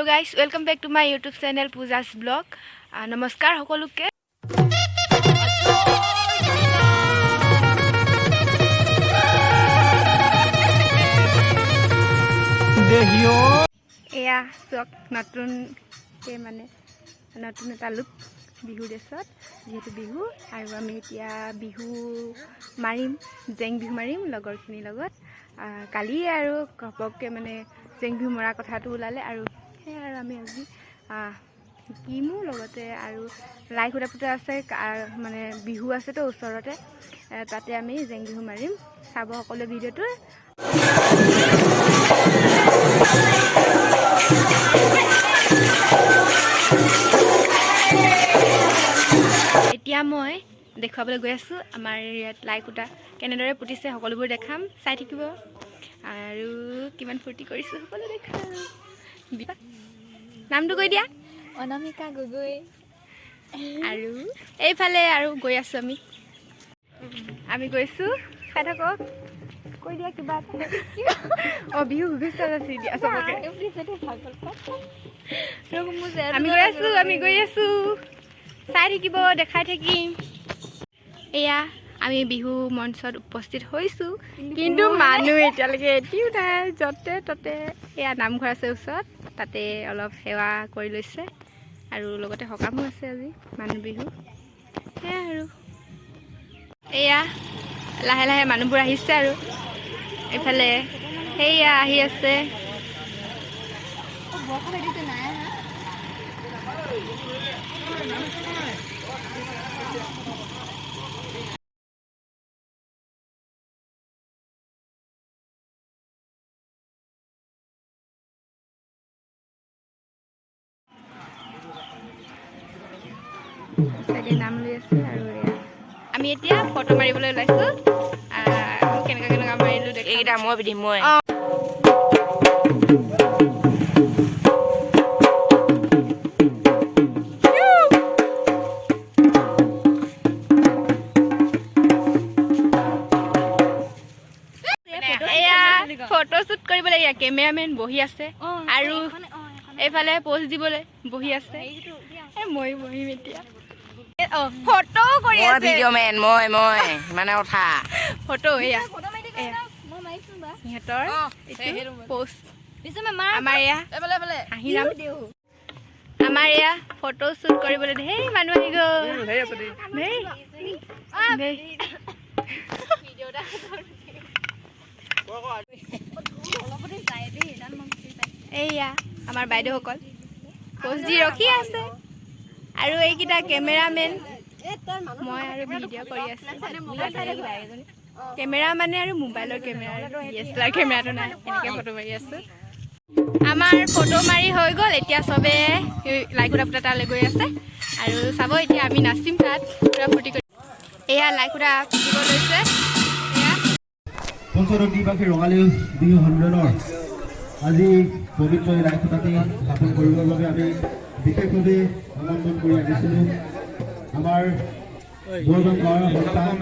guys, welcome back to my YouTube channel Puja's Vlog. Namaskar সকলোকে দেহিও এয়া চক নতুন কে মানে নতুন এটা লুক বিহু দেশত যেহেতু বিহু আৰু আমি এতিয়া বিহু মাৰিম জেং বিহু মাৰিম লগৰখিনিৰ লগত কালি আৰু কপককে মানে জেং বিহু মৰা কথাটো ওলালে আৰু সেই আৰু আমি আজি কিমু লগতে আৰু লাই খুটা পুটা আছে মানে বিহু আছে তো ওচৰতে তাতে আমি জেং বিহু মাৰিম চাব সকলো ভিডিওটো এতিয়া মই দেখাবলৈ গৈ আছো আমাৰ ইয়াত লাই খুটা কেনেদৰে পুতিছে সকলোবোৰ দেখাম চাই থাকিব আৰু কিমান ফূৰ্তি কৰিছো সকলো দেখাম নামটো কৈ দিয়া অনামিকা গগৈ আৰু এইফালে আৰু গৈ আছো আমি গৈছো চাই থাকক কৈ দিয়া কিবা অ বিহু শুভেচ্ছা যাচি দিয়া সবকে আমি গৈ আছো চাই থাকিব দেখাই থাকিম এয়া আমি বিহু মঞ্চত উপস্থিত হৈছো কিন্তু মানুহ এতিয়ালৈকে এটিও নাই যতে ততে এয়া নামঘৰ আছে ওচৰত তাতে অলপ সেৱা কৰি লৈছে আৰু লগতে সকামো আছে আজি মানুহ বিহু এয়া আৰু এয়া লাহে লাহে মানুহবোৰ আহিছে আৰু এইফালে সেয়া আহি আছে নাম লৈ আছে আৰু আমি এতিয়া ফটো মাৰিবলৈ ওলাইছো কেনেকুৱা কেনেকুৱা মাৰিলো এইকেইটা মই পিন্ধিম মই ফটোশ্বুট কৰিবলৈ কেমেৰামেন বহি আছে আৰু এইফালে পোজ দিবলৈ বহি আছে মই বহিম এতিয়া ফটো কৰি আছে ভিডিও মেন মই মানে উঠা ফটো এয়া ইহঁতৰ পোষ্ট আমাৰ এয়া আহি যাম আমাৰ এয়া ফটো শ্বুট কৰিবলৈ ধেৰ মানুহ আহি গ'ল এইয়া আমাৰ বাইদেউসকল পোষ্ট দি ৰখি আছে আৰু এইকেইটা কেমেৰামেন মই আৰু ভিডিঅ' কৰি আছো কেমেৰা মানে আৰু মোবাইলৰ কেমেৰা DSLR কেমেৰাটো নাই এনেকৈ ফটো মাৰি আছো আমাৰ ফটো মাৰি হৈ গ'ল এতিয়া চবে লাই খুটা পুটা তালৈ গৈ আছে আৰু চাব এতিয়া আমি নাচিম তাত পুৰা ফূৰ্তি কৰি এয়া লাই খুটা পুতিব লৈছে পঞ্চৰক দ্বিবাৰ্ষিক ৰঙালী বিহু সন্মিলনৰ আজি পবিত্ৰ লাই খুটাতে স্থাপন কৰিবৰ বাবে আমি বিশেষভাৱে আমন্ত্ৰণ কৰি আহিছিলোঁ আমাৰ বৰগাঁও গাঁৱৰ সন্তান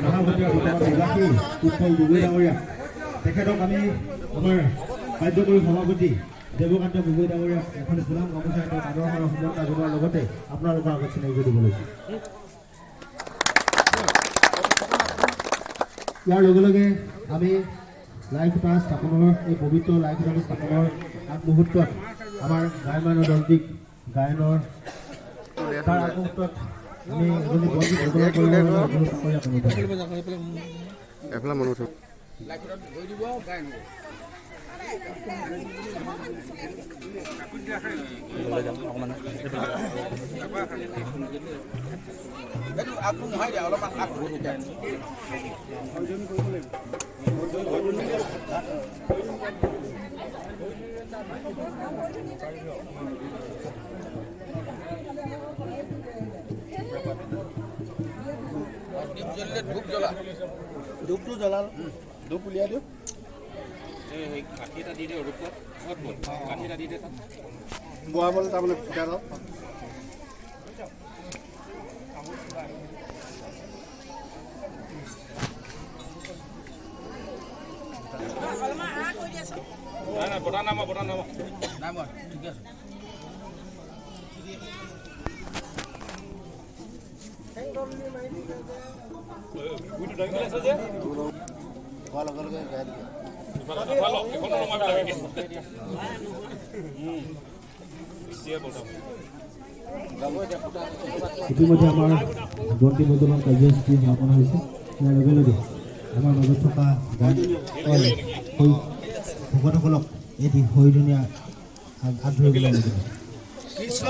মহামতীয় বৰ্তমান নিবাসী উৎপল গগৈ ডাঙৰীয়া তেখেতক আমি আমাৰ কাৰ্যকৰী সভাপতি দেৱকান্ত গগৈ ডাঙৰীয়াক এখন সুনাম গামোচা আদৰ সম্বৰ্ধনা জনোৱাৰ লগতে আপোনালোকৰ আগত চিনাকি দিব লৈছোঁ ইয়াৰ লগে লগে আমি লাই খুটা স্থাপনৰ এই পবিত্ৰ লাই খুটা স্থাপনৰ আগমুহূৰ্তত আমাৰ গায়ন দলটিক গায়নৰ তাৰ আগমুহূৰ্তত আমি এজনী বন্দী ব্যৱহাৰ কৰিব ধূপটো জ্বলাল ধূপ উলিয়াই দিওঁ কাঠি এটা দি দিওঁ কাঠি এটা দি দে বহাবলৈ তাৰমানে ফুটা লওঁ ইতিমধ্যে আমাৰ বন্তি প্ৰজ্বলন কাৰ্যসূচী সমাপন হৈছে। ইয়াৰ লগে লগে আমাৰ মাজত থকা ভকতসকলক এটি হৰিধুনীয়া হাত ধৰিবলৈ লাগিব। কৃষ্ণ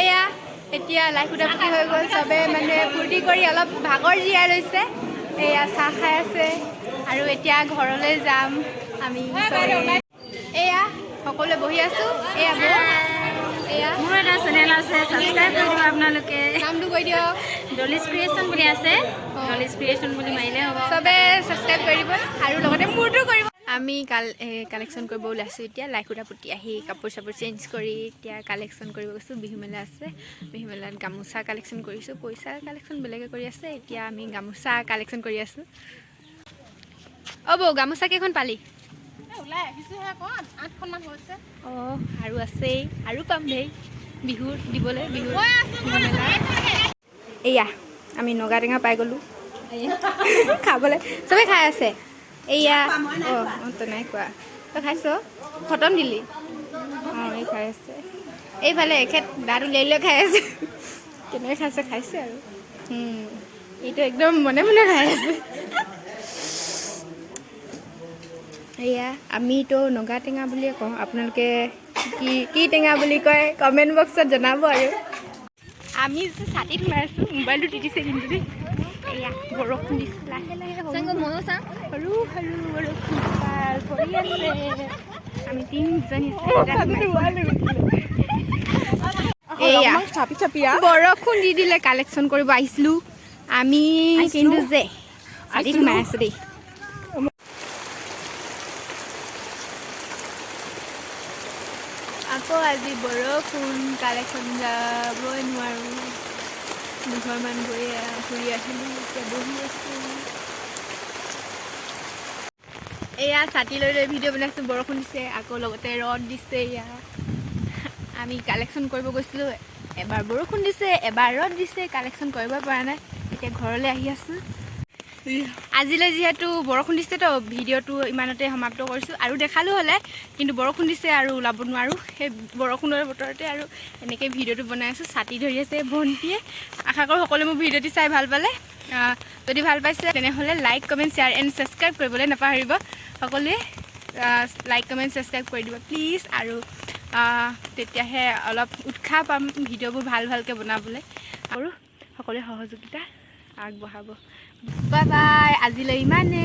এয়া এতিয়া লাইখুটা পুতি হৈ গ'ল চবে মানে ফূৰ্তি কৰি অলপ ভাগৰ জীয়াই লৈছে এয়া চাহ খাই আছে আৰু এতিয়া ঘৰলৈ যাম আমি এয়া সকলোৱে বহি আছো এয়া এয়া মোৰ এটা চেনেল আছে সাবস্ক্ৰাইব কৰি দিব আপোনালোকে নামটো কৈ দিয়ক ডলিছ ক্ৰিয়েশ্যন বুলি আছে ডলিছ ক্ৰিয়েশ্যন বুলি মাৰিলে হ'ব চবে সাবস্ক্ৰাইব কৰিব আৰু লগতে মোৰটো কৰিব আমি কালেকশ্যন কৰিব ওলাইছোঁ এতিয়া লাইখুটা পুতি আহি কাপোৰ চাপোৰ চেঞ্জ কৰি এতিয়া কালেকশ্যন কৰিব গৈছোঁ বিহু মেলা আছে বিহু মেলাত গামোচা কালেকশ্যন কৰিছোঁ পইচা কালেকশ্যন বেলেগে কৰি আছে এতিয়া আমি গামোচা কালেকশ্যন কৰি আছোঁ বৌ গামোচা কেইখন পালি ওলাই আহিছোহে আকৌ 8খনমান হৈছে অঁ আৰু আছেই আৰু পাম দেই বিহুত দিবলৈ বিহু এয়া আমি নগা টেঙা পাই গ'লোঁ খাবলৈ চবেই খাই আছে এয়া অঁ তই নাই কোৱা তই খাইছ খতম দিলি অঁ এই খাই আছে এইফালে এখেত দাঁত উলিয়াই লৈ খাই আছে কেনেকৈ খাইছে আৰু এইটো একদম মনে মনে খাই আছে এয়া আমিতো নগা টেঙা বুলিয়ে কওঁ আপোনালোকে কি টেঙা বুলি কয় কমেণ্ট বক্সত জনাব আৰু আমি ছাতিত সোমাই আছোঁ মোবাইলটো তিতিছে কিন্তু দেই এয়া বৰষুণ দিছে লাহে লাহে ময়ো চাওঁ সৰু সৰু বৰষুণ পৰি আছে আমি তিনিজনী এয়া বৰষুণ দি দিলে কালেকশ্যন কৰিব আহিছিলোঁ আমি কিন্তু যে ছাতিত সোমাই আছোঁ দেই আকৌ আজি বৰষুণ কালেকশ্যন যাবই নোৱাৰোঁ দুঘৰমান গৈ ঘূৰি আহিলোঁ এতিয়া বহি আছোঁ এয়া ছাতি লৈ লৈ ভিডিঅ' বনাইছোঁ বৰষুণ দিছে আকৌ লগতে ৰদ দিছে এয়া আমি কালেকশ্যন কৰিব গৈছিলোঁ এবাৰ বৰষুণ দিছে এবাৰ ৰদ দিছে কালেকশ্যন কৰিব পৰা নাই এতিয়া ঘৰলৈ আহি আছোঁ আজিলৈ যিহেতু বৰষুণ দিছে তো ভিডিঅ'টো ইমানতে সমাপ্ত কৰিছোঁ আৰু দেখালোঁ হ'লে কিন্তু বৰষুণ দিছে আৰু ওলাব নোৱাৰোঁ সেই বৰষুণৰ বতৰতে আৰু এনেকৈ ভিডিঅ'টো বনাই আছোঁ ছাতি ধৰি আছে ভণ্টিয়ে আশা কৰোঁ সকলোৱে মোৰ ভিডিঅ'টো চাই ভাল পালে যদি ভাল পাইছে তেনেহ'লে like comment share and subscribe কৰিবলৈ নাপাহৰিব সকলোৱে লাইক কমেণ্ট ছাবস্ক্ৰাইব কৰি দিব প্লিজ আৰু তেতিয়াহে অলপ উৎসাহ পাম ভিডিঅ'বোৰ ভালকৈ বনাবলৈ আৰু সকলোৱে সহযোগিতা আগবঢ়াব বাই বাই আজিলৈ ইমানে